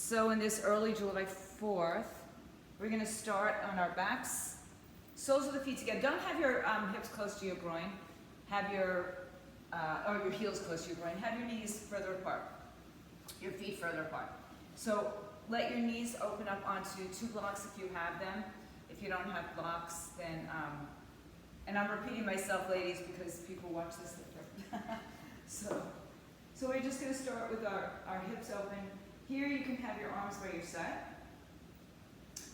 So in this early July 4th, we're going to start on our backs, soles of the feet together. Don't have your hips close to your groin. Have your, or your heels close to your groin. Have your knees further apart, your feet further apart. So let your knees open up onto 2 blocks if you have them. If you don't have blocks, then, and I'm repeating myself, ladies, because people watch this later. So we're just going to start with our hips open. Here you can have your arms by your side,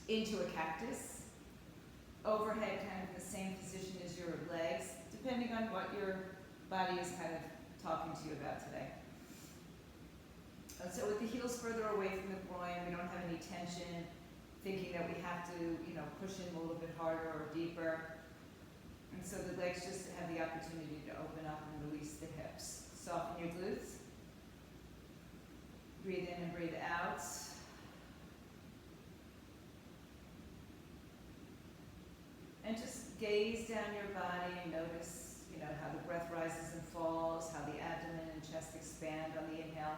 into a cactus, overhead kind of in the same position as your legs, depending on what your body is kind of talking to you about today. So with the heels further away from the groin, we don't have any tension, thinking that we have to, push in a little bit harder or deeper. And so the legs just have the opportunity to open up and release the hips. Soften your glutes. Breathe in and breathe out. And just gaze down your body and notice, how the breath rises and falls, how the abdomen and chest expand on the inhale.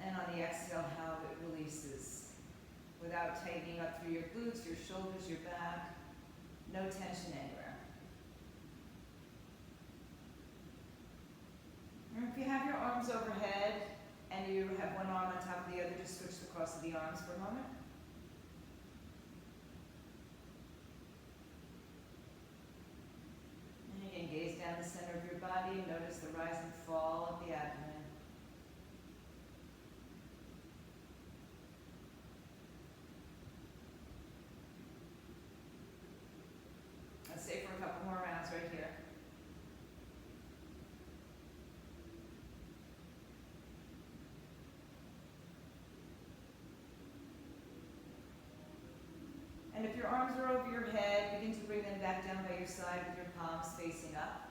And on the exhale, how it releases. Without tightening up through your glutes, your shoulders, your back. No tension anywhere. And if you have your arms overhead and you have one arm on top of the other, just switch the cross of the arms for a moment. And again, gaze down the center of your body and notice the rise and fall of the abdomen. Let's stay for a couple more rounds right here. And if your arms are over your head, begin to bring them back down by your side with your palms facing up.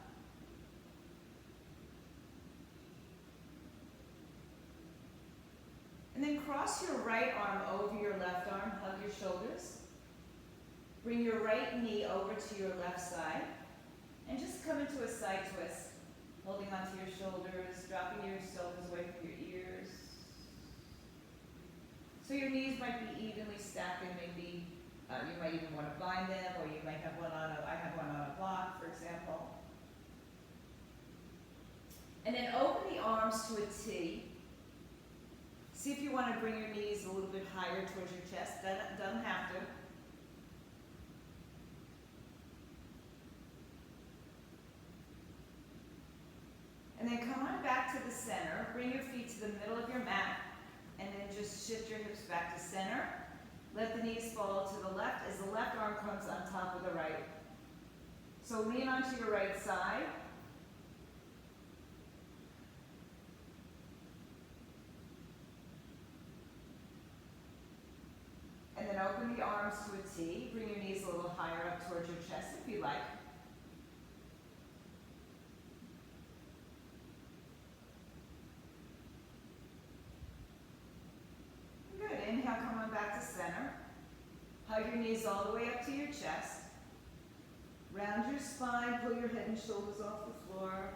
And then cross your right arm over your left arm, hug your shoulders. Bring your right knee over to your left side, and just come into a side twist, holding onto your shoulders, dropping your shoulders away from your ears. So your knees might be evenly stacked, and maybe you might even want to bind them, or you might have one on I have one on a block, for example. And then open the arms to a T. See if you want to bring your knees a little bit higher towards your chest. Doesn't have to. And then come on back to the center. Bring your feet to the middle of your mat, and then just shift your hips back to center. Let the knees fall to the left as the left arm comes on top of the right. So lean onto your right side. And then open the arms to a T. Bring your knees a little higher up towards your chest if you like. Good. Inhale, come on back to center. Hug your knees all the way up to your chest. Round your spine, pull your head and shoulders off the floor.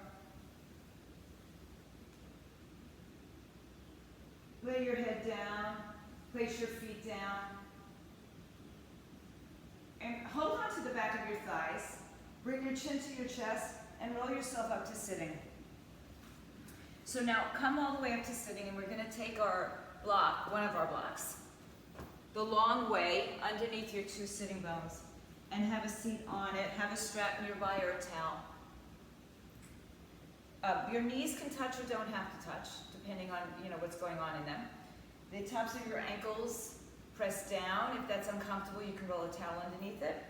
Lay your head down. Place your feet down. And hold on to the back of your thighs. Bring your chin to your chest and roll yourself up to sitting. So now come all the way up to sitting, and we're going to take our block, one of our blocks, the long way underneath your 2 sitting bones, and have a seat on it. Have a strap nearby or a towel. Your knees can touch or don't have to touch, depending on what's going on in them. The tops of your ankles press down. If that's uncomfortable, you can roll a towel underneath it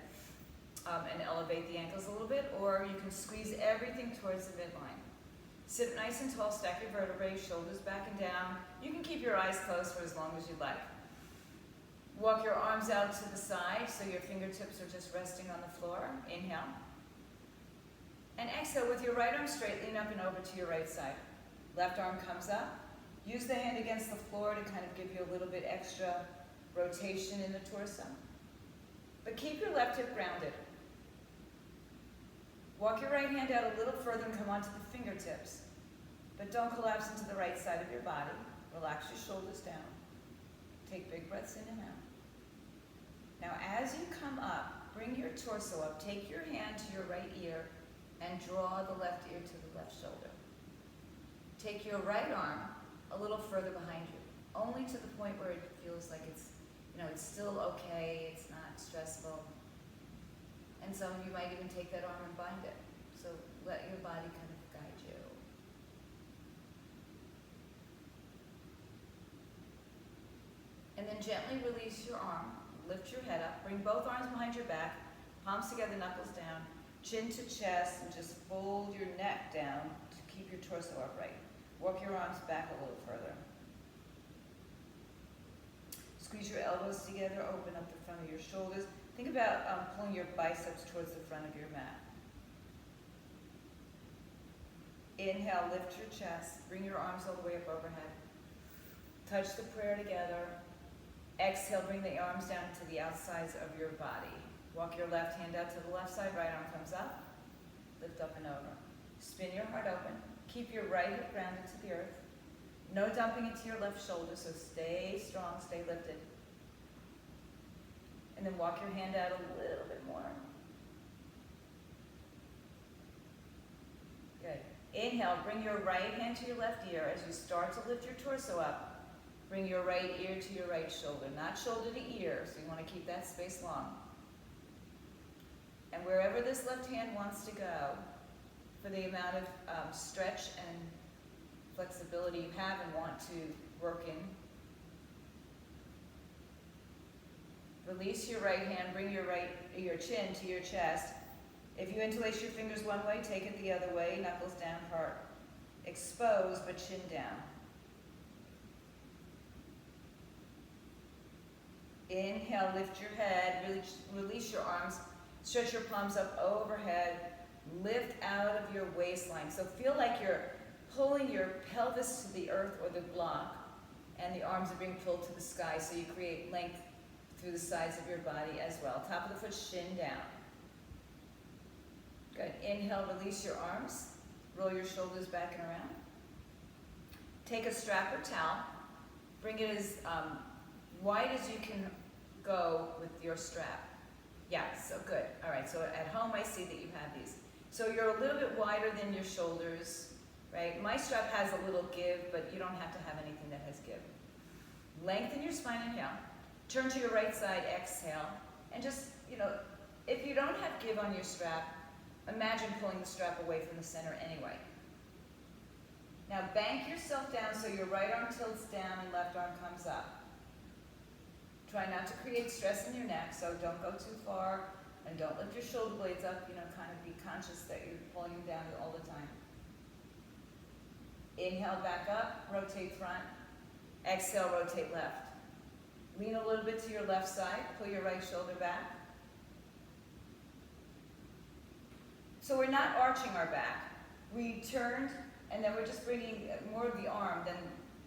and elevate the ankles a little bit, or you can squeeze everything towards the midline. Sit nice and tall, stack your vertebrae, shoulders back and down. You can keep your eyes closed for as long as you'd like. Walk your arms out to the side so your fingertips are just resting on the floor. Inhale. And exhale with your right arm straight, lean up and over to your right side. Left arm comes up. Use the hand against the floor to kind of give you a little bit extra rotation in the torso. But keep your left hip grounded. Walk your right hand out a little further and come onto the fingertips. But don't collapse into the right side of your body. Relax your shoulders down. Take big breaths in and out. Now as you come up, bring your torso up. Take your hand to your right ear and draw the left ear to the left shoulder. Take your right arm a little further behind you, only to the point where it feels like it's, it's still okay, it's not stressful. And some of you might even take that arm and bind it. So let your body kind of guide you. And then gently release your arm, lift your head up, bring both arms behind your back, palms together, knuckles down, chin to chest, and just fold your neck down to keep your torso upright. Walk your arms back a little further. Squeeze your elbows together, open up the front of your shoulders. Think about pulling your biceps towards the front of your mat. Inhale, lift your chest, bring your arms all the way up overhead. Touch the prayer together. Exhale, bring the arms down to the outsides of your body. Walk your left hand out to the left side, right arm comes up. Lift up and over. Spin your heart open. Keep your right hip grounded to the earth. No dumping into your left shoulder, so stay strong, stay lifted. And then walk your hand out a little bit more. Good. Inhale, bring your right hand to your left ear as you start to lift your torso up. Bring your right ear to your right shoulder, not shoulder to ear, so you want to keep that space long. And wherever this left hand wants to go, for the amount of stretch and flexibility you have and want to work in, release your right hand, bring your chin to your chest. If you interlace your fingers one way, take it the other way, knuckles down, heart exposed, but chin down. Inhale, lift your head, release your arms, stretch your palms up overhead, lift out of your waistline. So feel like you're pulling your pelvis to the earth or the block, and the arms are being pulled to the sky, so you create length through the sides of your body as well. Top of the foot, shin down. Good. Inhale, release your arms. Roll your shoulders back and around. Take a strap or towel. Bring it as wide as you can go with your strap. Yeah, so good. All right, so at home I see that you have these. So you're a little bit wider than your shoulders, right? My strap has a little give, but you don't have to have anything that has give. Lengthen your spine, inhale. Turn to your right side, exhale. And just, if you don't have give on your strap, imagine pulling the strap away from the center anyway. Now bank yourself down so your right arm tilts down and left arm comes up. Try not to create stress in your neck, so don't go too far, and don't lift your shoulder blades up, kind of be conscious that you're pulling them down all the time. Inhale, back up, rotate front. Exhale, rotate left. Lean a little bit to your left side, pull your right shoulder back. So we're not arching our back. We turned, and then we're just bringing more of the arm than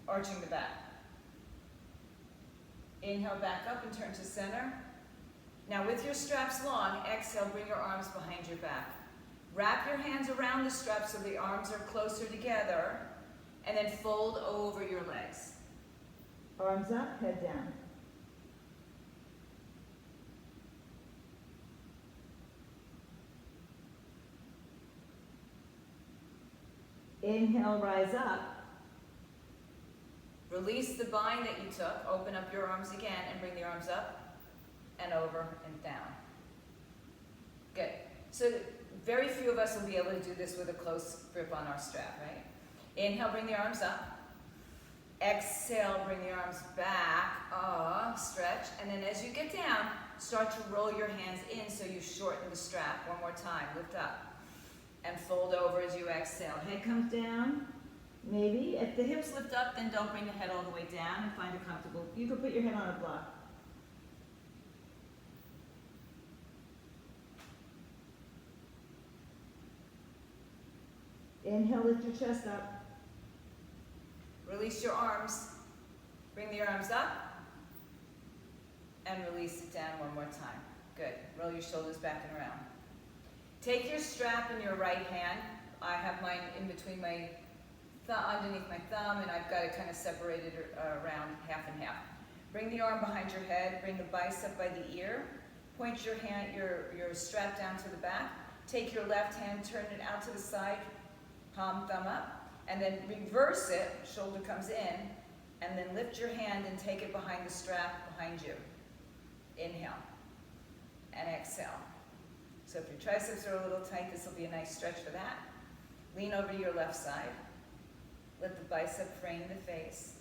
arching the back. Inhale, back up and turn to center. Now with your straps long, exhale, bring your arms behind your back. Wrap your hands around the straps so the arms are closer together, and then fold over your legs. Arms up, head down. Inhale, rise up. Release the bind that you took, open up your arms again, and bring the arms up and over and down. Good. So very few of us will be able to do this with a close grip on our strap, right? Inhale, bring the arms up. Exhale, bring the arms back, stretch. And then as you get down, start to roll your hands in so you shorten the strap. One more time, lift up. And fold over as you exhale. Head comes down. Maybe. If the hips lift up, then don't bring the head all the way down and find it comfortable. You can put your head on a block. Inhale, lift your chest up. Release your arms. Bring the arms up. And release it down one more time. Good. Roll your shoulders back and around. Take your strap in your right hand. I have mine in between my underneath my thumb, and I've got it kind of separated around half and half. Bring the arm behind your head, bring the bicep by the ear, point your hand, your strap down to the back, take your left hand, turn it out to the side, palm, thumb up, and then reverse it, shoulder comes in, and then lift your hand and take it behind the strap behind you. Inhale, and exhale. So if your triceps are a little tight, this will be a nice stretch for that. Lean over to your left side. Let the bicep frame the face.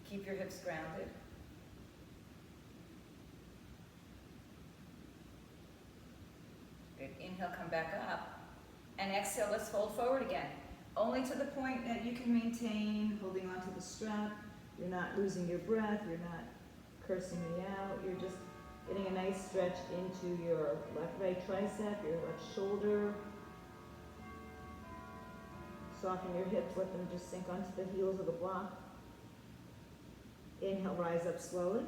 Keep your hips grounded. Good. Inhale, come back up. And exhale, let's fold forward again. Only to the point that you can maintain holding onto the strap. You're not losing your breath. You're not cursing me out. You're just getting a nice stretch into your right tricep, your left shoulder. Soften your hips, let them just sink onto the heels of the block. Inhale, rise up slowly.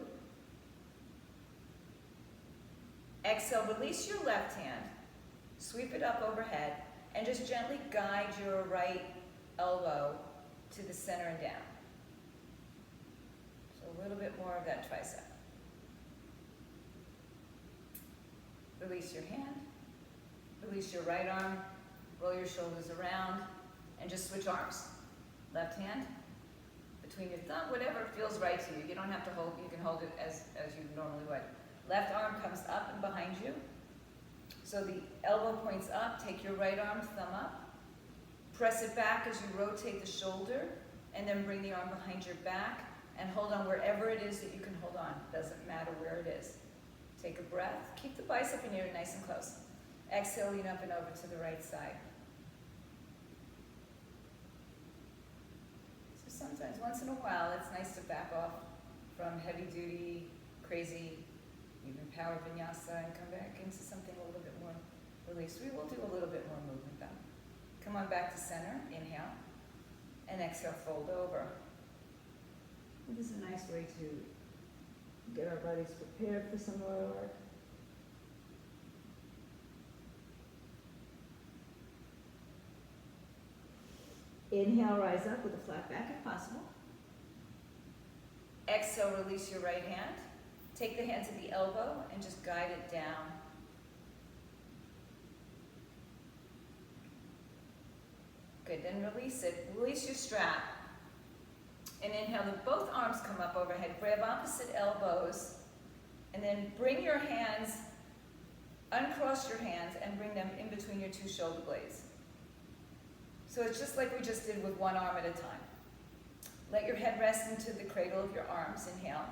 Exhale, release your left hand, sweep it up overhead, and just gently guide your right elbow to the center and down. So a little bit more of that tricep. Release your hand, release your right arm, roll your shoulders around, and just switch arms. Left hand between your thumb, whatever feels right to you. You don't have to hold, you can hold it as you normally would. Left arm comes up and behind you. So the elbow points up, take your right arm, thumb up. Press it back as you rotate the shoulder, and then bring the arm behind your back, and hold on wherever it is that you can hold on. Doesn't matter where it is. Take a breath. Keep the bicep in here nice and close. Exhale, lean up and over to the right side. So sometimes, once in a while, it's nice to back off from heavy-duty, crazy, even power vinyasa, and come back into something a little bit more released. We will do a little bit more movement though. Come on back to center. Inhale. And exhale, fold over. This is a nice way to get our bodies prepared for some more work. Inhale, rise up with a flat back if possible. Exhale, release your right hand. Take the hand to the elbow and just guide it down. Good, then release it. Release your strap. And inhale, both arms come up overhead. Grab opposite elbows. And then bring your hands, uncross your hands, and bring them in between your two shoulder blades. So it's just like we just did with one arm at a time. Let your head rest into the cradle of your arms. Inhale.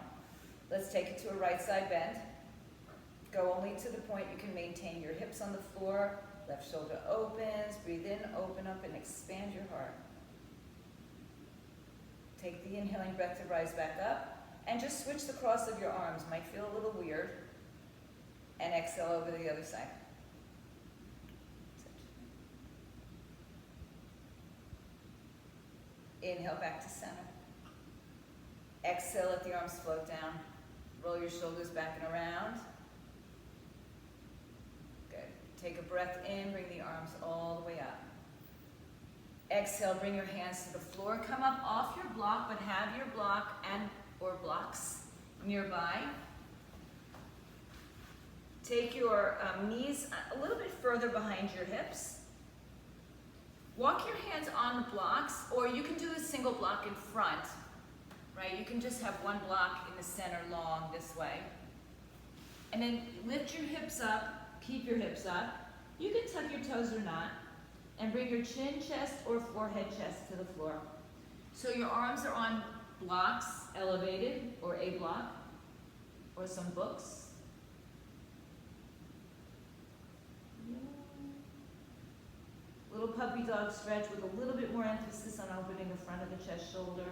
Let's take it to a right side bend. Go only to the point you can maintain your hips on the floor. Left shoulder opens. Breathe in, open up, and expand your heart. Take the inhaling breath to rise back up. And just switch the cross of your arms. Might feel a little weird. And exhale over to the other side. Inhale back to center. Exhale, let the arms float down. Roll your shoulders back and around. Good. Take a breath in, bring the arms all the way up. Exhale, bring your hands to the floor. Come up off your block, but have your block or blocks nearby. Take your knees a little bit further behind your hips. Walk your hands on the blocks, or you can do a single block in front, right? You can just have one block in the center long this way. And then lift your hips up, keep your hips up. You can tuck your toes or not, and bring your chin, chest, or forehead, chest to the floor. So your arms are on blocks, elevated, or a block, or some books. Little puppy dog stretch with a little bit more emphasis on opening the front of the chest shoulder.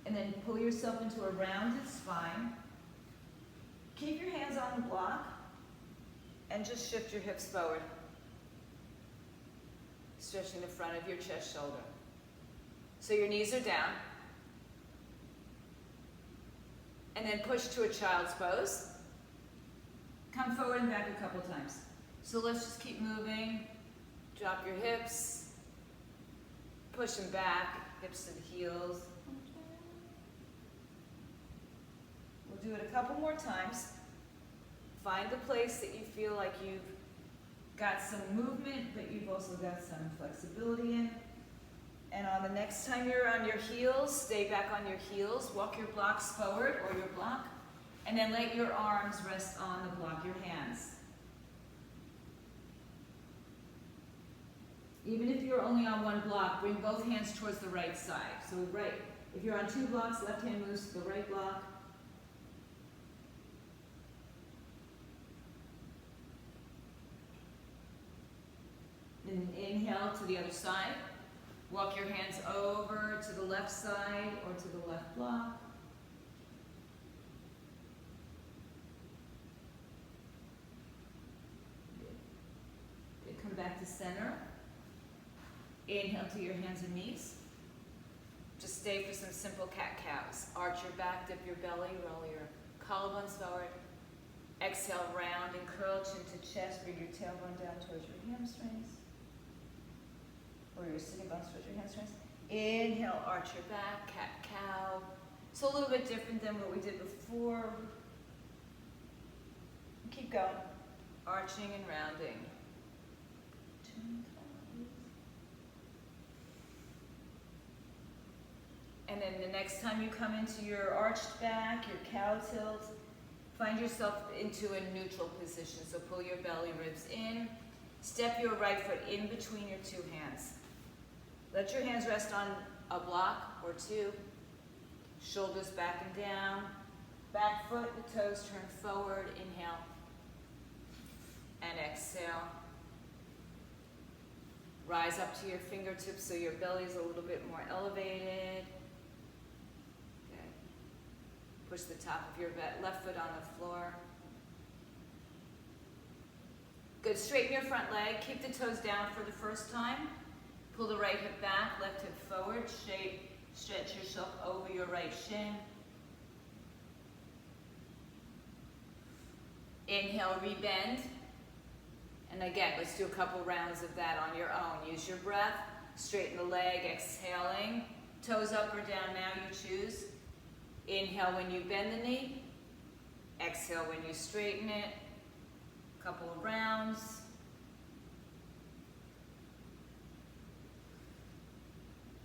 And then pull yourself into a rounded spine. Keep your hands on the block and just shift your hips forward. Stretching the front of your chest shoulder. So your knees are down. And then push to a child's pose. Come forward and back a couple times. So let's just keep moving. Drop your hips. Push them back, hips to the heels. We'll do it a couple more times. Find the place that you feel like you've got some movement, but you've also got some flexibility in. And on the next time you're on your heels, stay back on your heels. Walk your blocks forward, or your block, and then let your arms rest on the block, your hands. Even if you're only on one block, bring both hands towards the right side. So right, if you're on 2 blocks, left hand moves to the right block. And inhale to the other side. Walk your hands over to the left side or to the left block. Good. Come back to center. Inhale to your hands and knees. Just stay for some simple cat-cows. Arch your back, dip your belly, roll your collarbones forward. Exhale, round and curl, chin to chest. Bring your tailbone down towards your hamstrings. Or your sitting bones towards your hamstrings. Inhale, arch your back, cat-cow. So a little bit different than what we did before. Keep going. Arching and rounding. And then the next time you come into your arched back, your cow tilt, find yourself into a neutral position. So pull your belly ribs in. Step your right foot in between your 2 hands. Let your hands rest on a block or 2. Shoulders back and down. Back foot, the toes turn forward. Inhale. And exhale. Rise up to your fingertips so your belly is a little bit more elevated. Good. Push the top of your left foot on the floor. Good. Straighten your front leg. Keep the toes down for the first time. Pull the right hip back, left hip forward. Stretch yourself over your right shin. Inhale, rebend. And again, let's do a couple rounds of that on your own. Use your breath. Straighten the leg, exhaling. Toes up or down now, you choose. Inhale when you bend the knee. Exhale when you straighten it. Couple of rounds.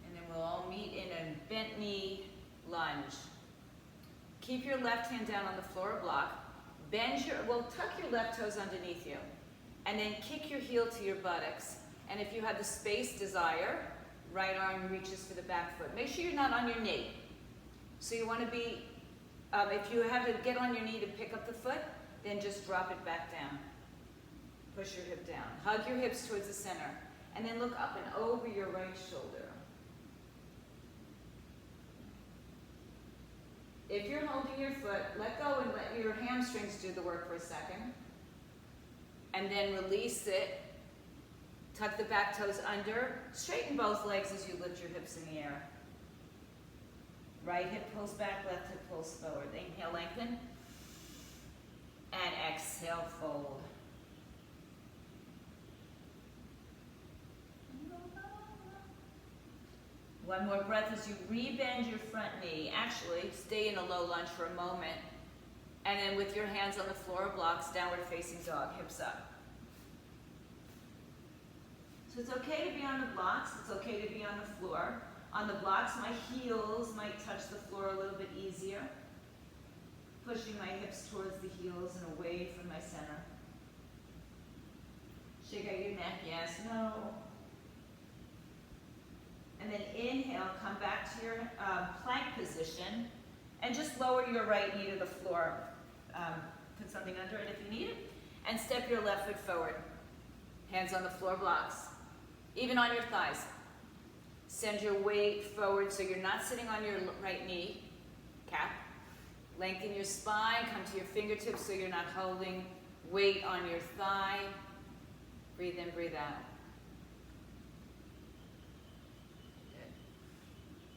And then we'll all meet in a bent knee lunge. Keep your left hand down on the floor block. Tuck your left toes underneath you. And then kick your heel to your buttocks. And if you have the space desire, right arm reaches for the back foot. Make sure you're not on your knee. So you want to be, if you have to get on your knee to pick up the foot, then just drop it back down. Push your hip down. Hug your hips towards the center. And then look up and over your right shoulder. If you're holding your foot, let go and let your hamstrings do the work for a second. And then release it. Tuck the back toes under. Straighten both legs as you lift your hips in the air. Right hip pulls back, left hip pulls forward. Inhale, lengthen. And exhale, fold. One more breath as you rebend your front knee. Actually, stay in a low lunge for a moment. And then with your hands on the floor blocks, downward facing dog, hips up. So it's okay to be on the blocks. It's okay to be on the floor. On the blocks, my heels might touch the floor a little bit easier. Pushing my hips towards the heels and away from my center. Shake out your neck, yes, no. And then inhale, come back to your plank position and just lower your right knee to the floor. Put something under it if you need it. And step your left foot forward. Hands on the floor blocks. Even on your thighs. Send your weight forward so you're not sitting on your right knee. Cap. Lengthen your spine. Come to your fingertips so you're not holding weight on your thigh. Breathe in, breathe out.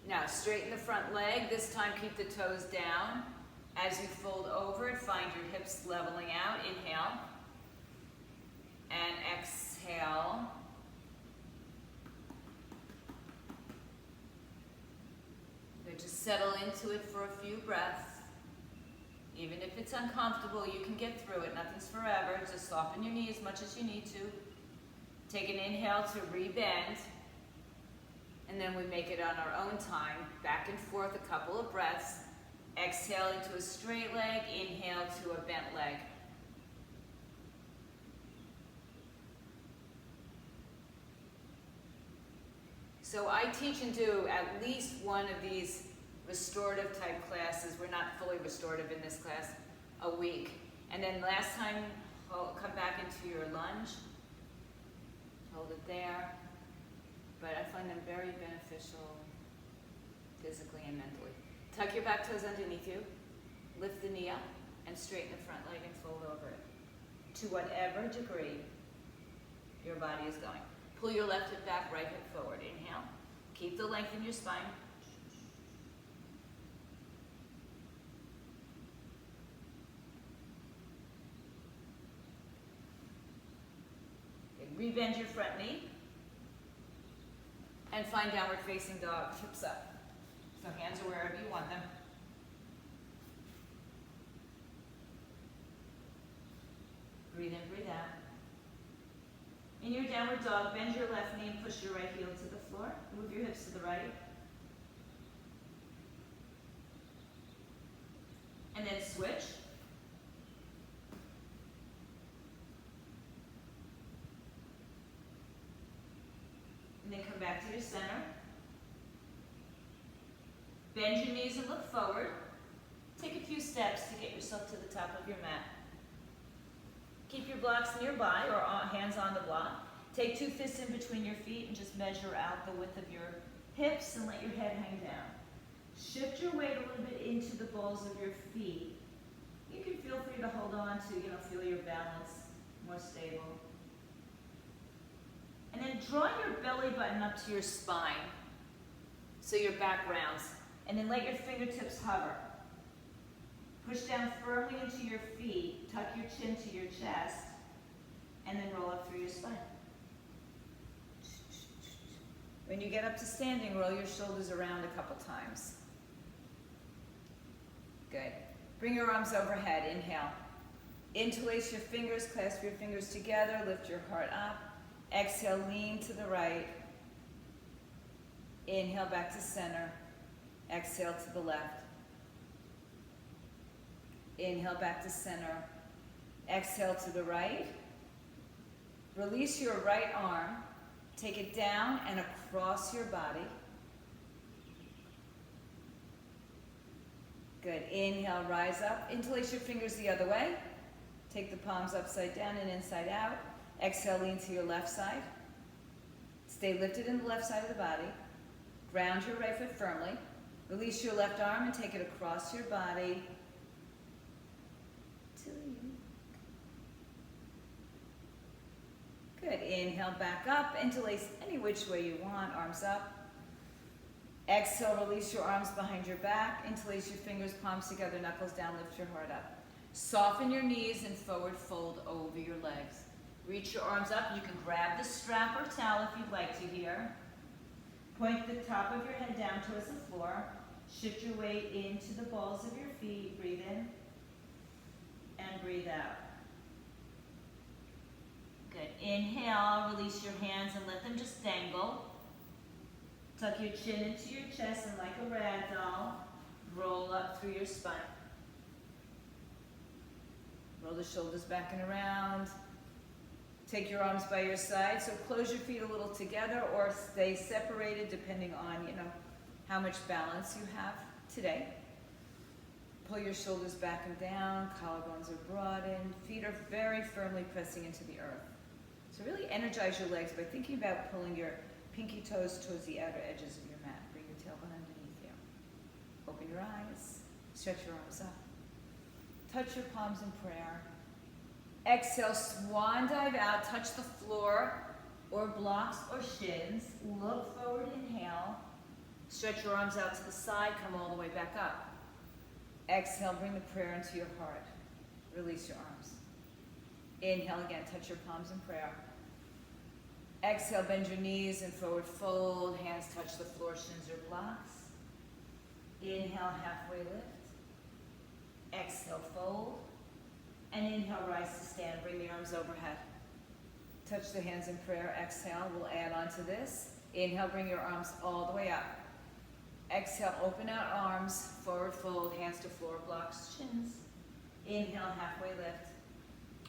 Now, straighten the front leg. This time, keep the toes down. As you fold over it, find your hips leveling out. Inhale. And exhale. Good, just settle into it for a few breaths. Even if it's uncomfortable, you can get through it. Nothing's forever. Just soften your knee as much as you need to. Take an inhale to rebend. And then we make it on our own time. Back and forth a couple of breaths. Exhale into a straight leg. Inhale to a bent leg. So I teach and do at least one of these restorative type classes. We're not fully restorative in this class, a week. And then last time, come back into your lunge. Hold it there. But I find them very beneficial physically and mentally. Tuck your back toes underneath you. Lift the knee up and straighten the front leg and fold over it. To whatever degree your body is going. Pull your left hip back, right hip forward. Inhale. Keep the length in your spine. Rebend your front knee. And find downward facing dog, hips up. So hands are wherever you want them. Breathe in, breathe out. In your downward dog, bend your left knee and push your right heel to the floor. Move your hips to the right. And then switch. And then come back to your center. Bend your knees and look forward. Take a few steps to get yourself to the top of your mat. Keep your blocks nearby or hands on the block. Take 2 fists in between your feet and just measure out the width of your hips and let your head hang down. Shift your weight a little bit into the balls of your feet. You can feel free to hold on to, feel your balance more stable. And then draw your belly button up to your spine so your back rounds. And then let your fingertips hover. Push down firmly into your feet, tuck your chin to your chest, and then roll up through your spine. When you get up to standing, roll your shoulders around a couple times. Good. Bring your arms overhead. Inhale. Interlace your fingers, clasp your fingers together, lift your heart up. Exhale, lean to the right. Inhale back to center. Exhale to the left. Inhale back to center. Exhale to the right. Release your right arm. Take it down and across your body. Good. Inhale, rise up. Interlace your fingers the other way. Take the palms upside down and inside out. Exhale, lean to your left side. Stay lifted in the left side of the body. Ground your right foot firmly. Release your left arm and take it across your body. Good. Inhale, back up. Interlace any which way you want. Arms up. Exhale, release your arms behind your back. Interlace your fingers, palms together, knuckles down, lift your heart up. Soften your knees and forward fold over your legs. Reach your arms up. You can grab the strap or towel if you'd like to here. Point the top of your head down towards the floor. Shift your weight into the balls of your feet. Breathe in and breathe out. Good. Inhale, release your hands and let them just dangle. Tuck your chin into your chest and like a rag doll, roll up through your spine. Roll the shoulders back and around. Take your arms by your side, so close your feet a little together or stay separated depending on, how much balance you have today. Pull your shoulders back and down, collarbones are broadened, feet are very firmly pressing into the earth. So really energize your legs by thinking about pulling your pinky toes towards the outer edges of your mat. Bring your tailbone underneath you. Open your eyes, stretch your arms up. Touch your palms in prayer. Exhale, swan dive out, touch the floor or blocks or shins. Look forward, inhale. Stretch your arms out to the side, come all the way back up. Exhale, bring the prayer into your heart. Release your arms. Inhale again, touch your palms in prayer. Exhale, bend your knees and forward fold. Hands touch the floor, shins or blocks. Inhale, halfway lift. Exhale, fold. And inhale, rise to stand. Bring the arms overhead. Touch the hands in prayer. Exhale, we'll add on to this. Inhale, bring your arms all the way up. Exhale, open out arms, forward fold, hands to floor, blocks, chins. Inhale, halfway lift.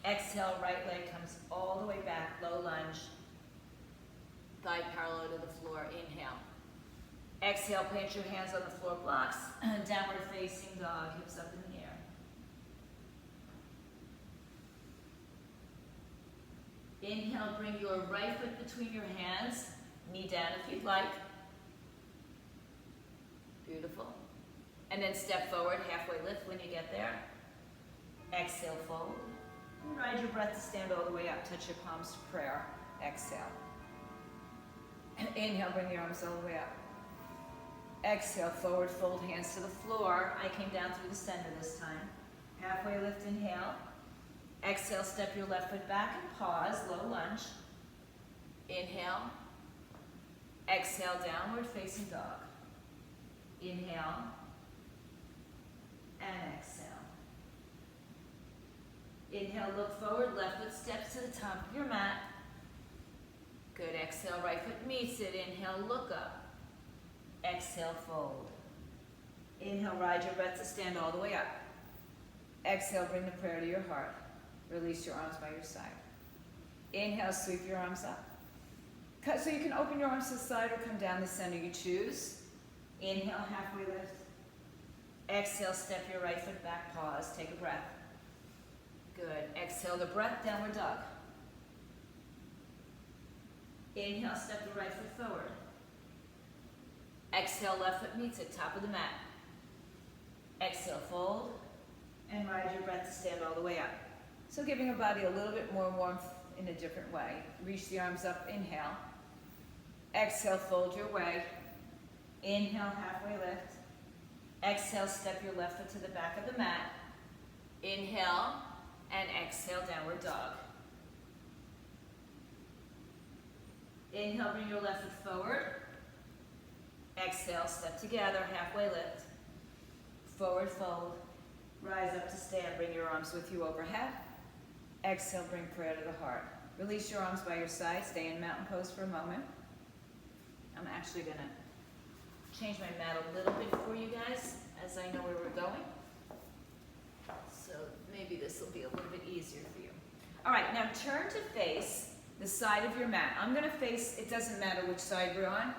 Exhale, right leg comes all the way back, low lunge. Thigh parallel to the floor, inhale. Exhale, plant your hands on the floor, blocks, downward facing dog, hips up in the air. Inhale, bring your right foot between your hands, knee down if you'd like. Beautiful. And then step forward, halfway lift when you get there. Exhale, fold. And ride your breath to stand all the way up. Touch your palms to prayer. Exhale. Inhale, bring your arms all the way up. Exhale, forward fold, hands to the floor. I came down through the center this time. Halfway lift, inhale. Exhale, step your left foot back and pause, low lunge. Inhale. Exhale, downward facing dog. Inhale. And exhale. Inhale, look forward, left foot steps to the top of your mat. Good, exhale, right foot meets it. Inhale, look up. Exhale, fold. Inhale, ride your breath to stand all the way up. Exhale, bring the prayer to your heart. Release your arms by your side. Inhale, sweep your arms up. So you can open your arms to the side or come down the center, you choose. Inhale, halfway lift. Exhale, step your right foot back, pause, take a breath. Good, exhale the breath, downward dog. Inhale, step the right foot forward. Exhale, left foot meets it, top of the mat. Exhale, fold, and ride your breath to stand all the way up. So giving your body a little bit more warmth in a different way. Reach the arms up, inhale. Exhale, fold your way. Inhale, halfway lift. Exhale, step your left foot to the back of the mat. Inhale, and exhale, downward dog. Inhale, bring your left foot forward. Exhale, step together, halfway lift. Forward fold. Rise up to stand, bring your arms with you overhead. Exhale, bring prayer to the heart. Release your arms by your side, stay in mountain pose for a moment. I'm actually gonna change my mat a little bit for you guys, as I know where we're going. So maybe this will be a little bit easier for you. All right, now turn to face the side of your mat. I'm gonna face, it doesn't matter which side you're on.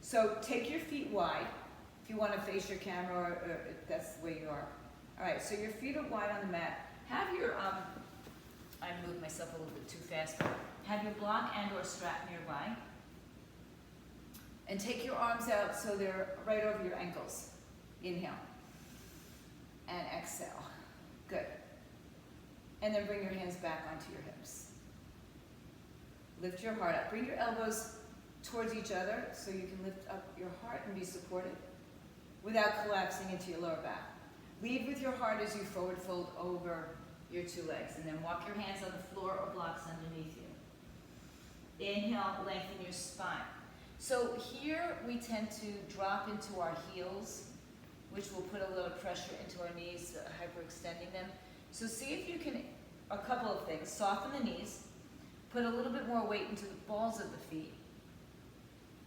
So take your feet wide, if you wanna face your camera, or if that's the way you are. All right, so your feet are wide on the mat. Have your, I moved myself a little bit too fast, but have your block and or strap nearby. And take your arms out so they're right over your ankles. Inhale. And exhale. Good. And then bring your hands back onto your hips. Lift your heart up. Bring your elbows towards each other so you can lift up your heart and be supported without collapsing into your lower back. Lead with your heart as you forward fold over your two legs, and then walk your hands on the floor or blocks underneath you. Inhale, lengthen your spine. So here we tend to drop into our heels, which will put a little pressure into our knees, hyperextending them. So see if you can, a couple of things, soften the knees, put a little bit more weight into the balls of the feet,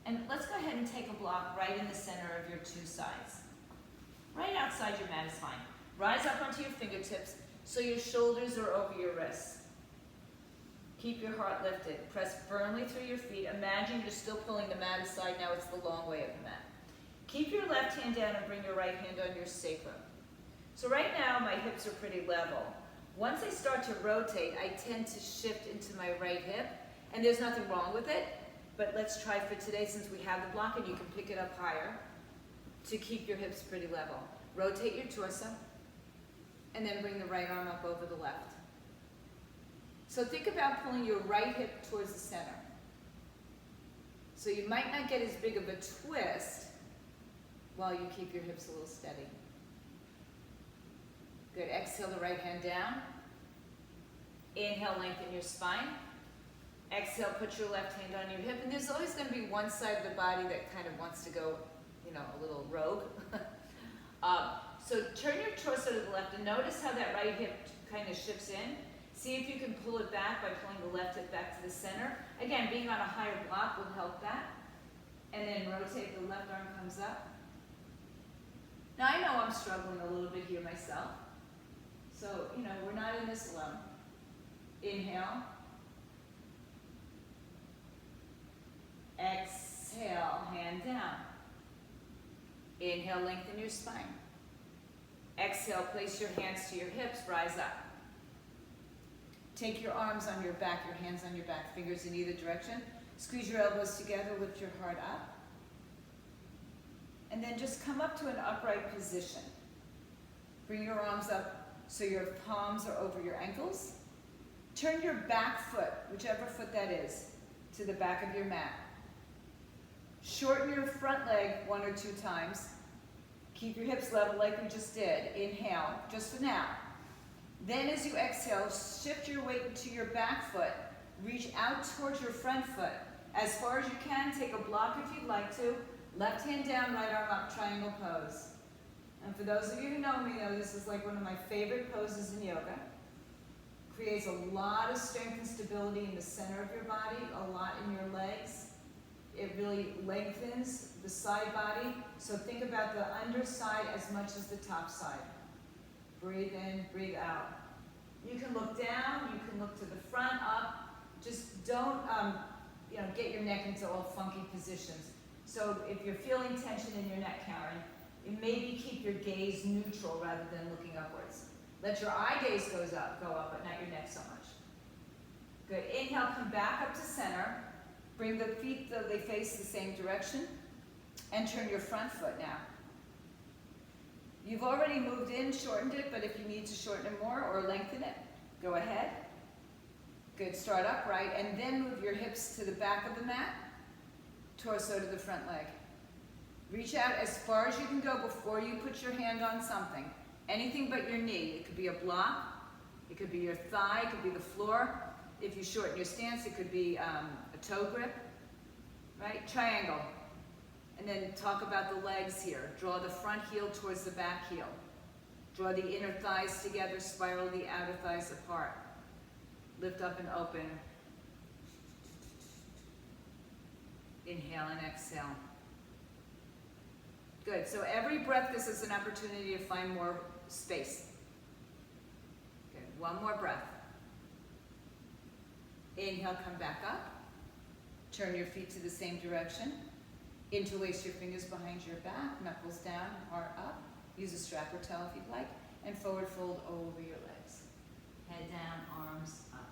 and let's go ahead and take a block right in the center of your two sides. Right outside your mat is fine. Rise up onto your fingertips so your shoulders are over your wrists. Keep your heart lifted. Press firmly through your feet. Imagine you're still pulling the mat aside. Now it's the long way of the mat. Keep your left hand down and bring your right hand on your sacrum. So right now my hips are pretty level. Once I start to rotate, I tend to shift into my right hip, and there's nothing wrong with it, but let's try for today, since we have the block and you can pick it up higher, to keep your hips pretty level. Rotate your torso, and then bring the right arm up over the left. So think about pulling your right hip towards the center. So you might not get as big of a twist while you keep your hips a little steady. Good, exhale the right hand down. Inhale, lengthen your spine. Exhale, put your left hand on your hip, and there's always going to be one side of the body that kind of wants to go, a little rogue. up. So turn your torso to the left and notice how that right hip kind of shifts in. See if you can pull it back by pulling the left hip back to the center. Again, being on a higher block will help that. And then rotate, the left arm comes up. Now I know I'm struggling a little bit here myself. So, you know, we're not in this alone. Inhale. Exhale, hand down. Inhale, lengthen your spine. Exhale, place your hands to your hips, rise up. Take your arms on your back, your hands on your back, fingers in either direction. Squeeze your elbows together, lift your heart up. And then just come up to an upright position. Bring your arms up so your palms are over your ankles. Turn your back foot, whichever foot that is, to the back of your mat. Shorten your front leg 1 or 2 times. Keep your hips level like we just did. Inhale, just for now. Then as you exhale, shift your weight to your back foot. Reach out towards your front foot. As far as you can, take a block if you'd like to. Left hand down, right arm up, triangle pose. And for those of you who know me, know this is like one of my favorite poses in yoga. Creates a lot of strength and stability in the center of your body, a lot in your legs. It really lengthens the side body. So think about the underside as much as the top side. Breathe in, breathe out. You can look down, you can look to the front, up. Just don't get your neck into all funky positions. So if you're feeling tension in your neck, Karen, you maybe keep your gaze neutral rather than looking upwards. Let your eye gaze go up, but not your neck so much. Good. Inhale, come back up to center. Bring the feet, they face the same direction. And turn your front foot now. You've already moved in, shortened it, but if you need to shorten it more or lengthen it, go ahead. Good. Start upright and then move your hips to the back of the mat, torso to the front leg. Reach out as far as you can go before you put your hand on something. Anything but your knee. It could be a block, it could be your thigh, it could be the floor. If you shorten your stance, it could be a toe grip, right? Triangle. And then talk about the legs here. Draw the front heel towards the back heel. Draw the inner thighs together, spiral the outer thighs apart. Lift up and open. Inhale and exhale. Good. So every breath, this is an opportunity to find more space. Good. One more breath. Inhale, come back up. Turn your feet to the same direction. Interlace your fingers behind your back, knuckles down, heart up. Use a strap or towel if you'd like. And forward fold over your legs. Head down, arms up.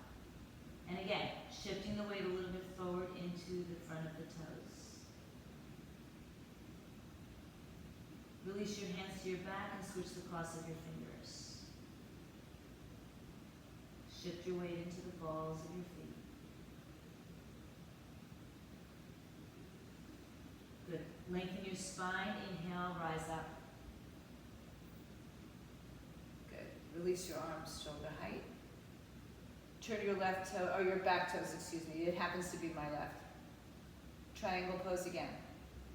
And again, shifting the weight a little bit forward into the front of the toes. Release your hands to your back and switch the cross of your fingers. Shift your weight into the balls of your feet. Good. Lengthen your spine. Inhale, rise up. Good. Release your arms shoulder height. Turn your left toe, or your back toes, excuse me. It happens to be my left. Triangle pose again.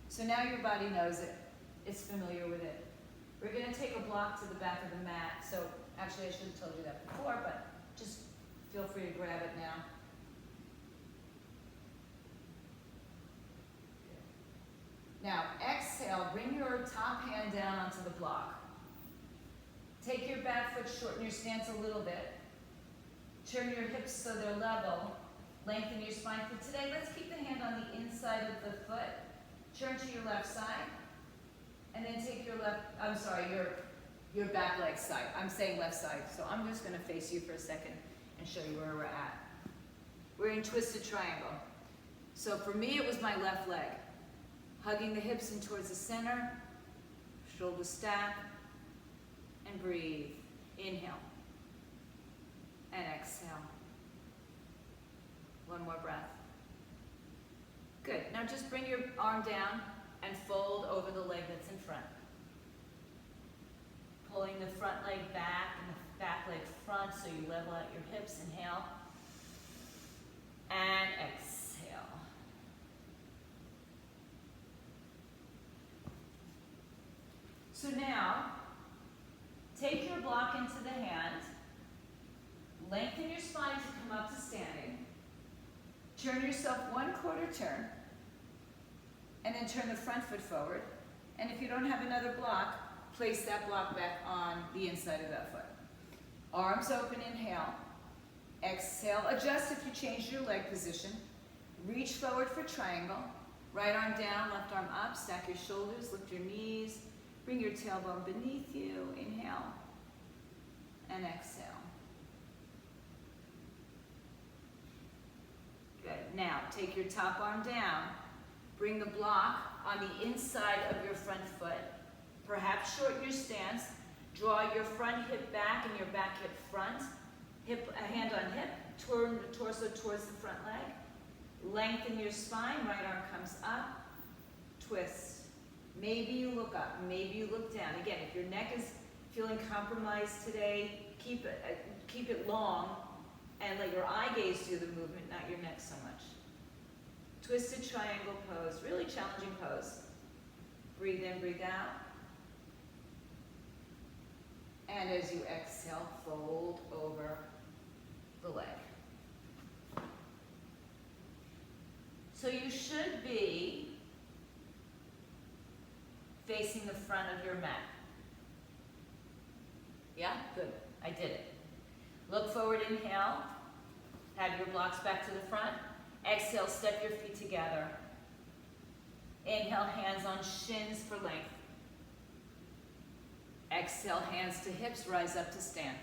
So now your body knows it. It's familiar with it. We're going to take a block to the back of the mat. So actually I should have told you that before, but just feel free to grab it now. Now exhale, bring your top hand down onto the block. Take your back foot, shorten your stance a little bit. Turn your hips so they're level. Lengthen your spine. For today, let's keep the hand on the inside of the foot. Turn to your left side. And then take your your back leg side. I'm saying left side, so I'm just gonna face you for a second and show you where we're at. We're in twisted triangle. So for me, it was my left leg. Hugging the hips in towards the center, shoulder stack, and breathe. Inhale, and exhale. One more breath. Good, now just bring your arm down and fold over the leg that's in front. Pulling the front leg back and the back leg front so you level out your hips. Inhale and exhale. So now, take your block into the hand, lengthen your spine to come up to standing, turn yourself 1/4 turn, and then turn the front foot forward. And if you don't have another block, place that block back on the inside of that foot. Arms open, inhale. Exhale, adjust if you changed your leg position. Reach forward for triangle. Right arm down, left arm up. Stack your shoulders, lift your knees. Bring your tailbone beneath you. Inhale and exhale. Good. Now, take your top arm down. Bring the block on the inside of your front foot. Perhaps shorten your stance. Draw your front hip back and your back hip front. Hip, hand on hip. Turn the torso towards the front leg. Lengthen your spine. Right arm comes up. Twist. Maybe you look up. Maybe you look down. Again, if your neck is feeling compromised today, keep it long and let your eye gaze do the movement, not your neck so much. Twisted triangle pose. Really challenging pose. Breathe in, breathe out. And as you exhale, fold over the leg. So you should be facing the front of your mat. Yeah? Good. I did it. Look forward, inhale. Have your blocks back to the front. Exhale, step your feet together. Inhale, hands on shins for length. Exhale, hands to hips, rise up to stand.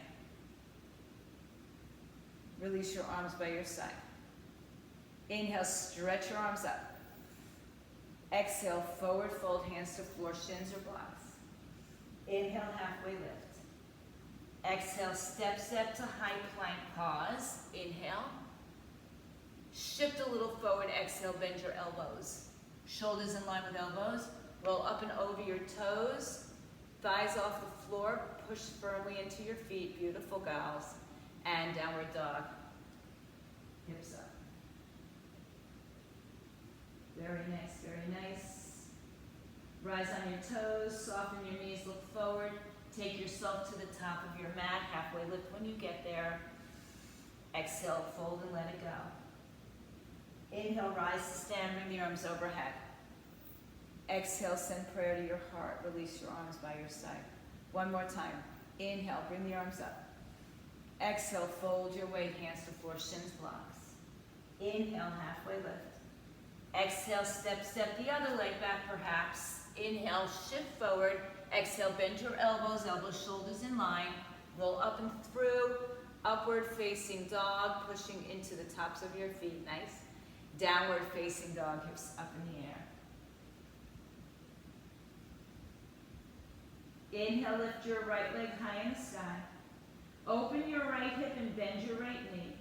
Release your arms by your side. Inhale, stretch your arms up. Exhale, forward fold, hands to floor, shins or blocks. Inhale, halfway lift. Exhale, step, step to high plank, pause. Inhale. Shift a little forward, exhale, bend your elbows. Shoulders in line with elbows. Roll up and over your toes. Thighs off the floor, push firmly into your feet, beautiful gals. And downward dog. Hips up. Very nice, very nice. Rise on your toes, soften your knees, look forward. Take yourself to the top of your mat, halfway lift when you get there. Exhale, fold and let it go. Inhale, rise to stand, bring the arms overhead. Exhale, send prayer to your heart. Release your arms by your side. One more time. Inhale, bring the arms up. Exhale, fold your weight, hands to floor, shins, blocks. Inhale, halfway lift. Exhale, step, step the other leg back perhaps. Inhale, shift forward. Exhale, bend your elbows, elbows, shoulders in line. Roll up and through. Upward facing dog, pushing into the tops of your feet. Nice. Downward facing dog, hips up in the air. Inhale, lift your right leg high in the sky. Open your right hip and bend your right knee.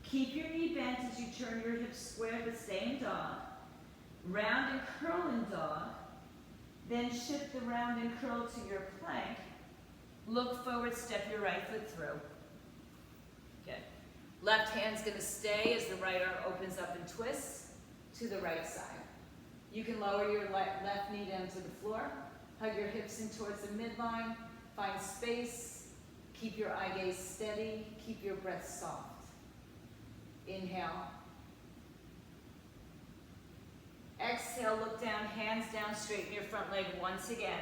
Keep your knee bent as you turn your hips square but stay in dog. Round and curl in dog. Then shift the round and curl to your plank. Look forward, step your right foot through. Good. Left hand's going to stay as the right arm opens up and twists to the right side. You can lower your left knee down to the floor. Hug your hips in towards the midline. Find space. Keep your eye gaze steady. Keep your breath soft. Inhale. Exhale, look down, hands down, straighten your front leg once again.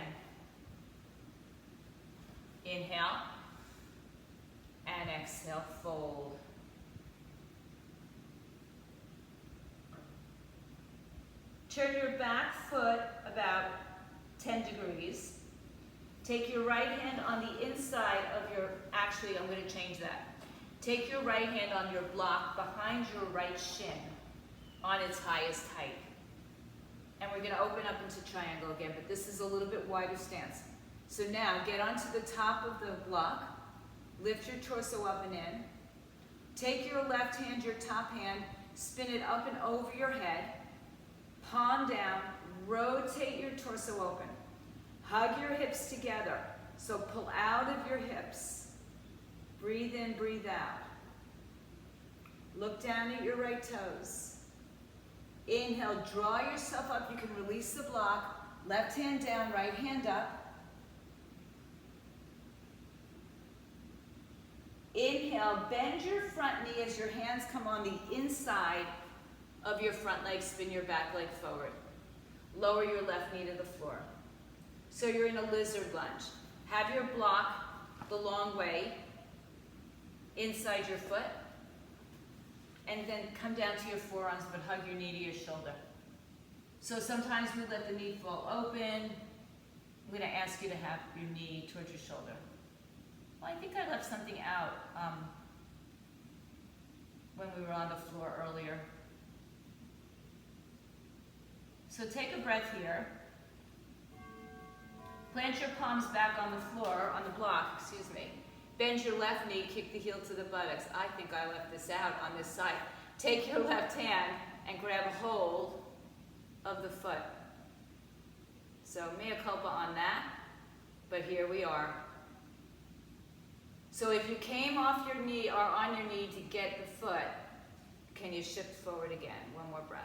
Inhale. And exhale, fold. Turn your back foot about 10 degrees. Take your right hand on the inside of your, actually I'm going to change that. Take your right hand on your block behind your right shin on its highest height. And we're going to open up into triangle again, but this is a little bit wider stance. So now get onto the top of the block, lift your torso up and in. Take your left hand, your top hand, spin it up and over your head, palm down, rotate your torso open. Hug your hips together. So pull out of your hips. Breathe in, breathe out. Look down at your right toes. Inhale, draw yourself up. You can release the block. Left hand down, right hand up. Inhale, bend your front knee as your hands come on the inside of your front leg, spin your back leg forward. Lower your left knee to the floor. So you're in a lizard lunge. Have your block the long way inside your foot, and then come down to your forearms, but hug your knee to your shoulder. So sometimes we let the knee fall open. I'm going to ask you to have your knee towards your shoulder. Well, I think I left something out when we were on the floor earlier. So take a breath here. Plant your palms back on the floor, on the block, excuse me. Bend your left knee, kick the heel to the buttocks. I think I left this out on this side. Take your left hand and grab a hold of the foot. So mea culpa on that, but here we are. So if you came off your knee or on your knee to get the foot, can you shift forward again? One more breath.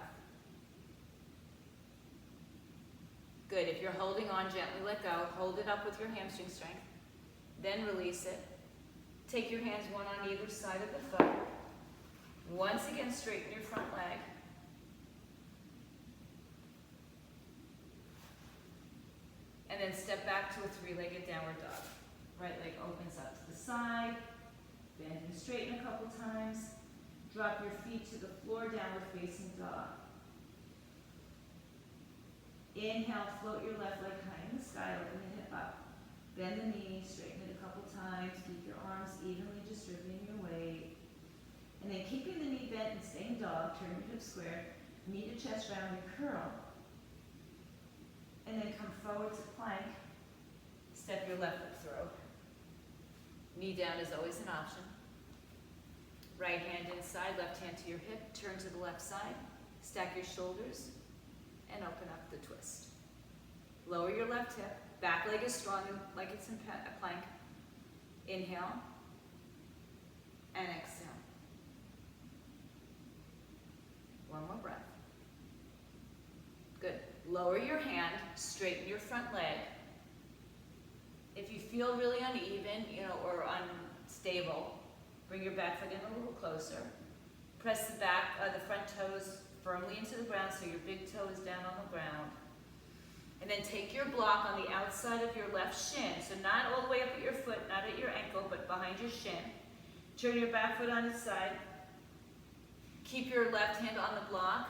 Good. If you're holding on, gently let go. Hold it up with your hamstring strength. Then release it. Take your hands one on either side of the foot. Once again, straighten your front leg. And then step back to a three-legged downward dog. Right leg opens up to the side. Bend and straighten a couple times. Drop your feet to the floor, downward facing dog. Inhale, float your left leg high in the sky, open the hip up. Bend the knee, straighten it a couple times. Keep your arms evenly distributing your weight. And then keeping the knee bent and staying dog, turn your hips square, knee to chest round and curl. And then come forward to plank. Step your left foot through. Knee down is always an option. Right hand inside, left hand to your hip, turn to the left side, stack your shoulders, and open up the twist. Lower your left hip, back leg is strong like it's in a plank. Inhale, and exhale. One more breath. Good. Lower your hand, straighten your front leg. If you feel really uneven, or unstable, bring your back foot in a little closer. Press the front toes firmly into the ground so your big toe is down on the ground. And then take your block on the outside of your left shin. So not all the way up at your foot, not at your ankle, but behind your shin. Turn your back foot on its side. Keep your left hand on the block.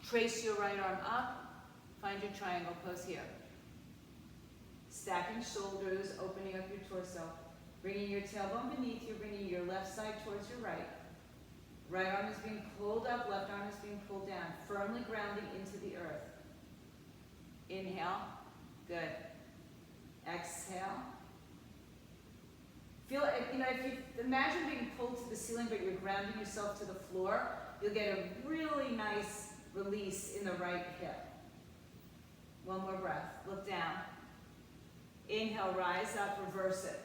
Trace your right arm up. Find your triangle pose here. Stacking shoulders, opening up your torso. Bringing your tailbone beneath you, bringing your left side towards your right. Right arm is being pulled up, left arm is being pulled down, firmly grounding into the earth. Inhale, good. Exhale. Feel, if you imagine being pulled to the ceiling, but you're grounding yourself to the floor, you'll get a really nice release in the right hip. One more breath. Look down. Inhale, rise up, reverse it.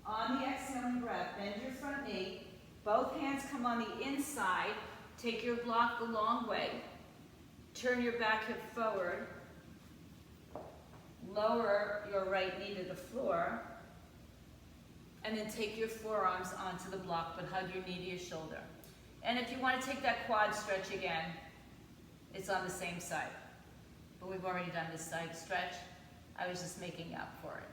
On the exhaling breath, bend your front knee. Both hands come on the inside. Take your block the long way. Turn your back hip forward. Lower your right knee to the floor. And then take your forearms onto the block, but hug your knee to your shoulder. And if you want to take that quad stretch again, it's on the same side. But we've already done this side stretch. I was just making up for it.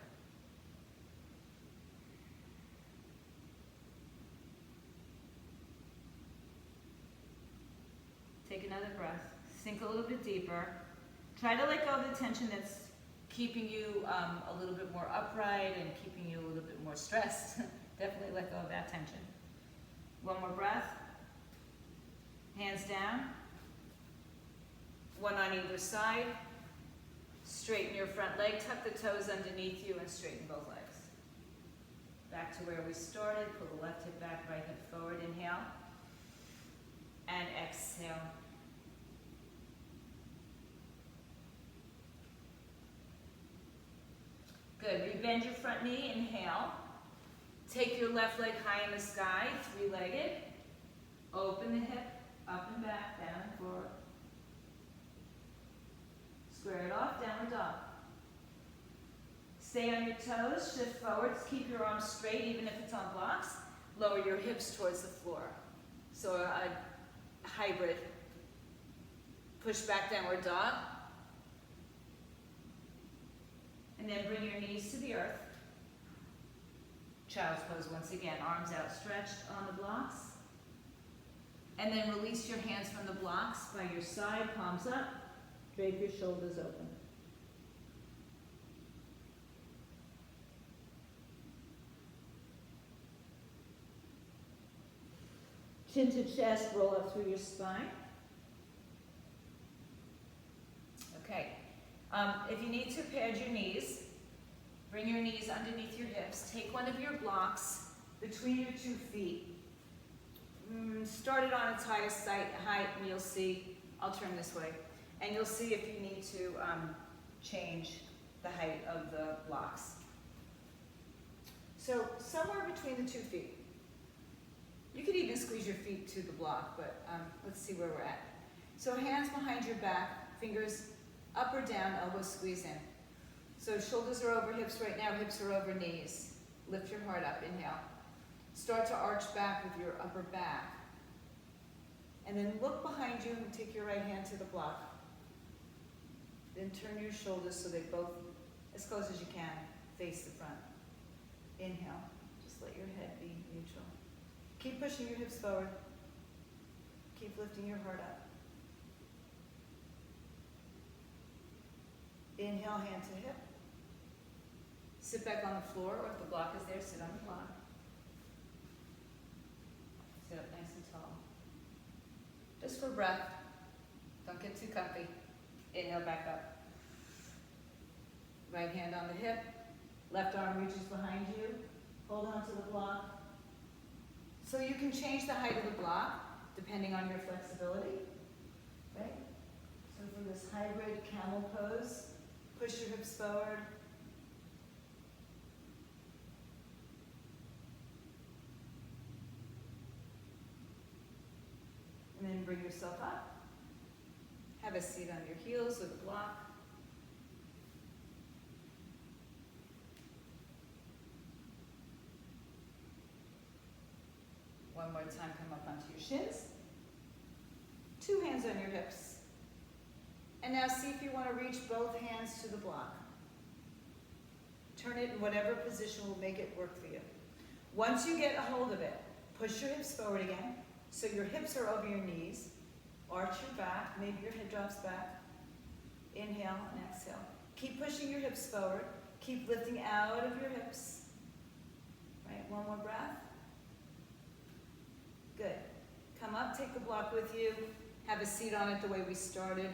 Take another breath. Sink a little bit deeper. Try to let go of the tension that's keeping you a little bit more upright and keeping you a little bit more stressed. Definitely let go of that tension. One more breath. Hands down. One on either side. Straighten your front leg. Tuck the toes underneath you and straighten both legs. Back to where we started. Pull the left hip back, right hip forward. Inhale. And exhale. Good. Rebend your front knee. Inhale. Take your left leg high in the sky, three-legged. Open the hip, up and back, down and forward. Square it off, downward dog. Stay on your toes, shift forwards, keep your arms straight even if it's on blocks. Lower your hips towards the floor. So a hybrid. Push back, downward dog. And then bring your knees to the earth. Child's pose once again, arms outstretched on the blocks. And then release your hands from the blocks by your side, palms up. Drape your shoulders open. Chin to chest, roll up through your spine. Okay. If you need to, pad your knees. Bring your knees underneath your hips. Take one of your blocks between your 2 feet. Start it on its highest height, and you'll see, I'll turn this way, and you'll see if you need to change the height of the blocks. So somewhere between the 2 feet. You could even squeeze your feet to the block, but let's see where we're at. So hands behind your back, fingers up or down, elbows squeeze in. So shoulders are over hips right now, hips are over knees. Lift your heart up, inhale. Start to arch back with your upper back. And then look behind you and take your right hand to the block. Then turn your shoulders so they both, as close as you can, face the front. Inhale, just let your head be neutral. Keep pushing your hips forward. Keep lifting your heart up. Inhale, hand to hip. Sit back on the floor, or if the block is there, sit on the block. Sit up nice and tall. Just for breath. Don't get too comfy. Inhale, back up. Right hand on the hip. Left arm reaches behind you. Hold on to the block. So you can change the height of the block depending on your flexibility. Right? So for this hybrid camel pose, push your hips forward. And then bring yourself up. Have a seat on your heels with a block. One more time, come up onto your shins. 2 hands on your hips. And now see if you want to reach both hands to the block. Turn it in whatever position will make it work for you. Once you get a hold of it, push your hips forward again. So your hips are over your knees. Arch your back, maybe your head drops back. Inhale and exhale. Keep pushing your hips forward. Keep lifting out of your hips. Right, one more breath. Good. Come up, take the block with you. Have a seat on it the way we started.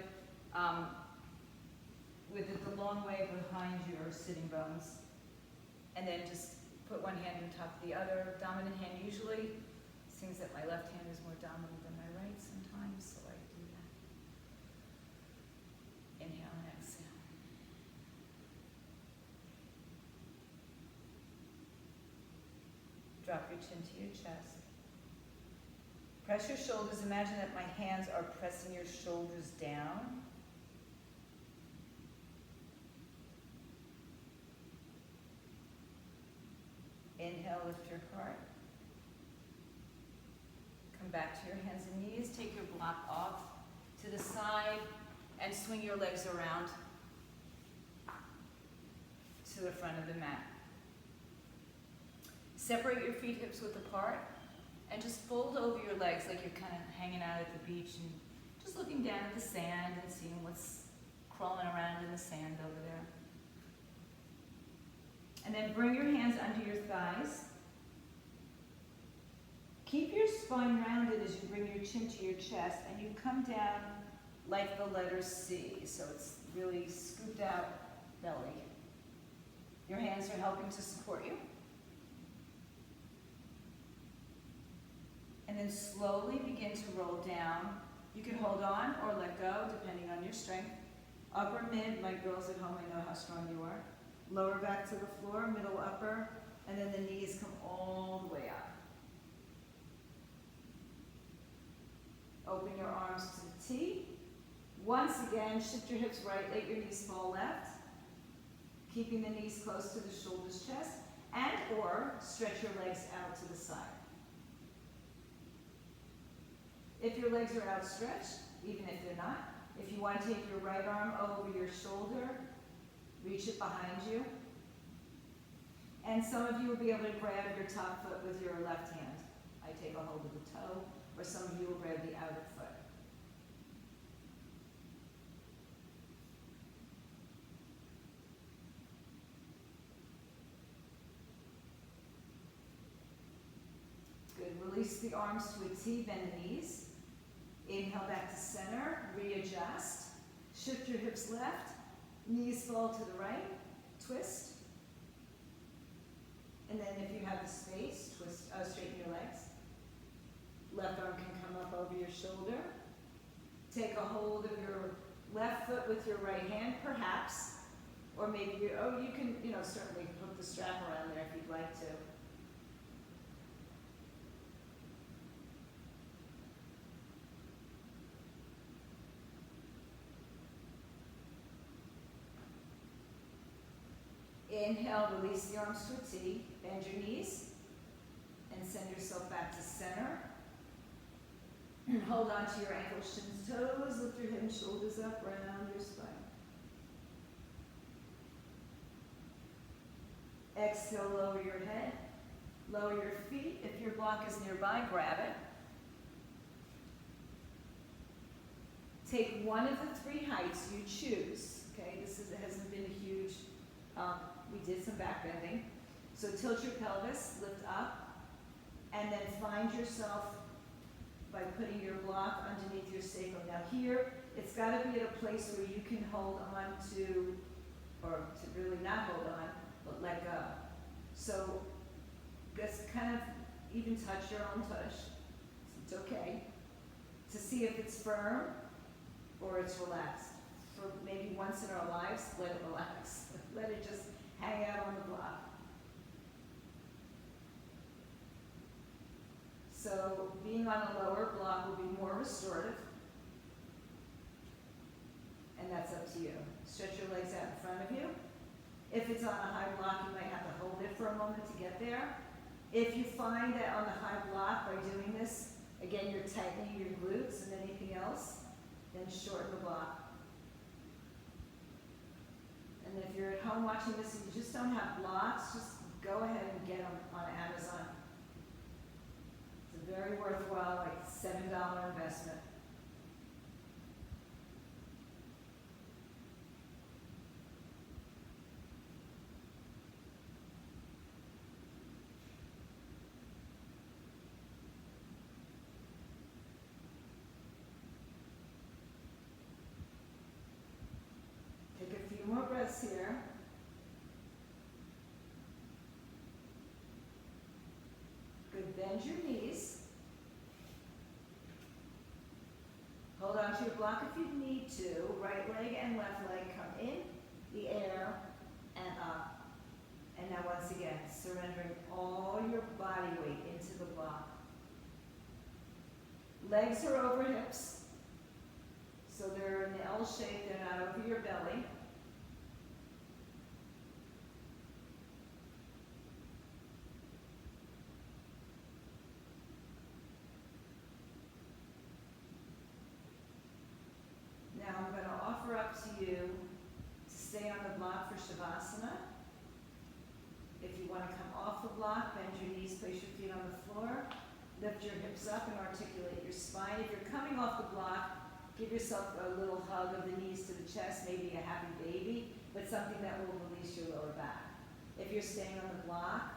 With it the long way behind your sitting bones. And then just put one hand on top of the other. Dominant hand usually. Seems that my left hand is more dominant than my right sometimes, so I do that. Inhale and exhale. Drop your chin to your chest. Press your shoulders. Imagine that my hands are pressing your shoulders down. Inhale, lift your heart. Come back to your hands and knees. Take your block off to the side and swing your legs around to the front of the mat. Separate your feet hips width apart and just fold over your legs like you're kind of hanging out at the beach and just looking down at the sand and seeing what's crawling around in the sand over there. And then bring your hands under your thighs. Keep your spine rounded as you bring your chin to your chest, and you come down like the letter C, so it's really scooped out belly. Your hands are helping to support you. And then slowly begin to roll down. You can hold on or let go, depending on your strength. Upper mid, my girls at home, I know how strong you are. Lower back to the floor, middle upper, and then the knees come all the way up. Open your arms to the T. Once again, shift your hips right, let your knees fall left. Keeping the knees close to the shoulders, chest, and or stretch your legs out to the side. If your legs are outstretched, even if they're not, if you want to take your right arm over your shoulder, reach it behind you. And some of you will be able to grab your top foot with your left hand. I take a hold of the toe, or some of you will grab the outer foot. Good. Release the arms to a T, bend the knees. Inhale back to center, readjust. Shift your hips left, knees fall to the right, twist. And then if you have the space, twist, straighten your legs. Left arm can come up over your shoulder. Take a hold of your left foot with your right hand, perhaps. Or maybe you can, certainly hook the strap around there if you'd like to. Inhale, release the arms to a T, bend your knees, and send yourself back to center. And hold on to your ankles, shins, toes, lift your head and shoulders up, round your spine. Exhale, lower your head, lower your feet. If your block is nearby, grab it. Take one of the three heights you choose. Okay, hasn't been a huge, we did some back bending. So tilt your pelvis, lift up, and then find yourself by putting your block underneath your sacrum. Now here, it's got to be at a place where you can hold on to, or to really not hold on, but let go. So just kind of even touch your own tush. It's okay. To see if it's firm or it's relaxed. For maybe once in our lives, let it relax. Let it just hang out on the block. So being on a lower block will be more restorative. And that's up to you. Stretch your legs out in front of you. If it's on a high block, you might have to hold it for a moment to get there. If you find that on the high block, by doing this, again, you're tightening your glutes and anything else, then shorten the block. And if you're at home watching this and you just don't have blocks, just go ahead and get them on Amazon. It's a very worthwhile, like $7 investment. Take a few more breaths here. Good, bend your knees. Hold on to your block if you need to. Right leg and left leg come in the air and up. And now once again, surrendering all your body weight into the block. Legs are over hips. So they're in the L shape, they're not over your belly. Now I'm going to offer up to you to stay on the block for Shavasana. If you want to come off the block, bend your knees, place your feet on the floor, lift your hips up and articulate your spine. If you're coming off the block, give yourself a little hug of the knees to the chest, maybe a happy baby, but something that will release your lower back. If you're staying on the block,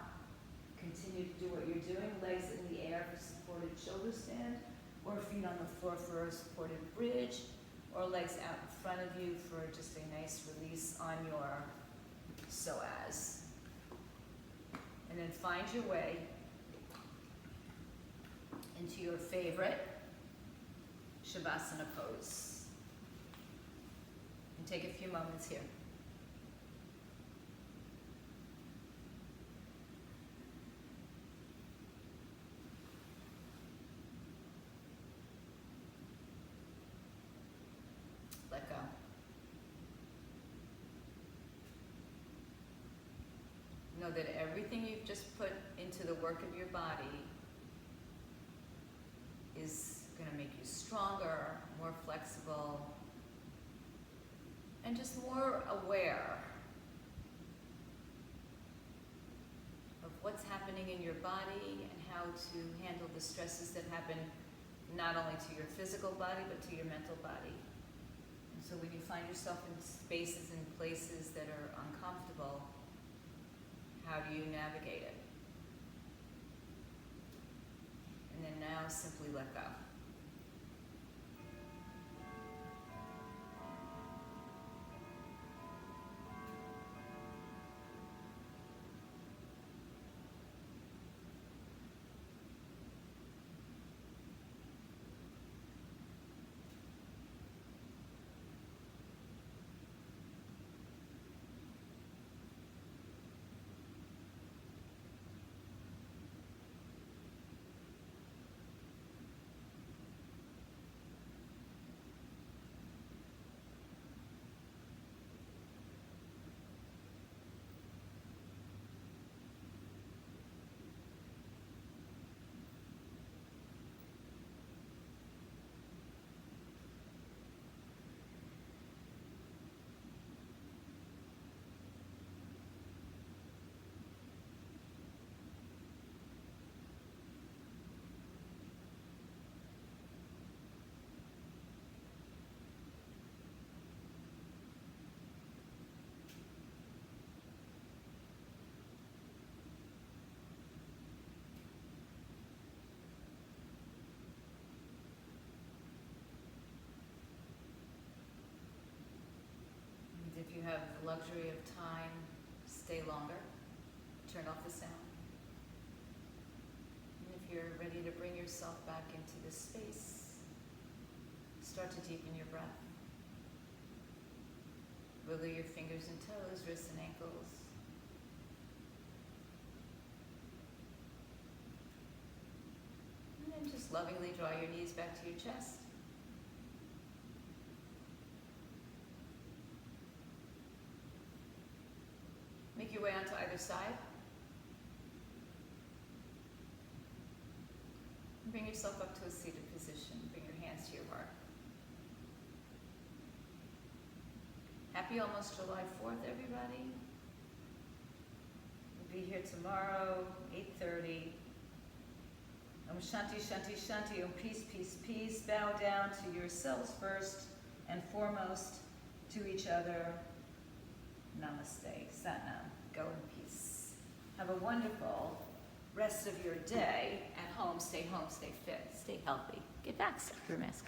continue to do what you're doing, legs in the air for supported shoulder stand, or feet on the floor for a supported bridge, or legs out in front of you for just a nice release on your psoas. And then find your way into your favorite Shavasana pose. And take a few moments here. let go. Know that everything you've just put into the work of your body is going to make you stronger, more flexible, and just more aware of what's happening in your body and how to handle the stresses that happen not only to your physical body but to your mental body. And so when you find yourself in spaces and places that are uncomfortable, how do you navigate it? And then now simply let go. If you have the luxury of time, stay longer. Turn off the sound. And if you're ready to bring yourself back into this space, start to deepen your breath. Wiggle your fingers and toes, wrists and ankles. And then just lovingly draw your knees back to your chest. Make your way onto either side. And bring yourself up to a seated position. Bring your hands to your heart. Happy almost July 4th, everybody. We'll be here tomorrow, 8:30. Om Shanti, Shanti, Shanti. Om peace, peace, peace. Bow down to yourselves first and foremost, to each other. Namaste. Satnam. Go in peace. Have a wonderful rest of your day at home. Stay fit. Stay healthy. Get vaccinated. Your mask.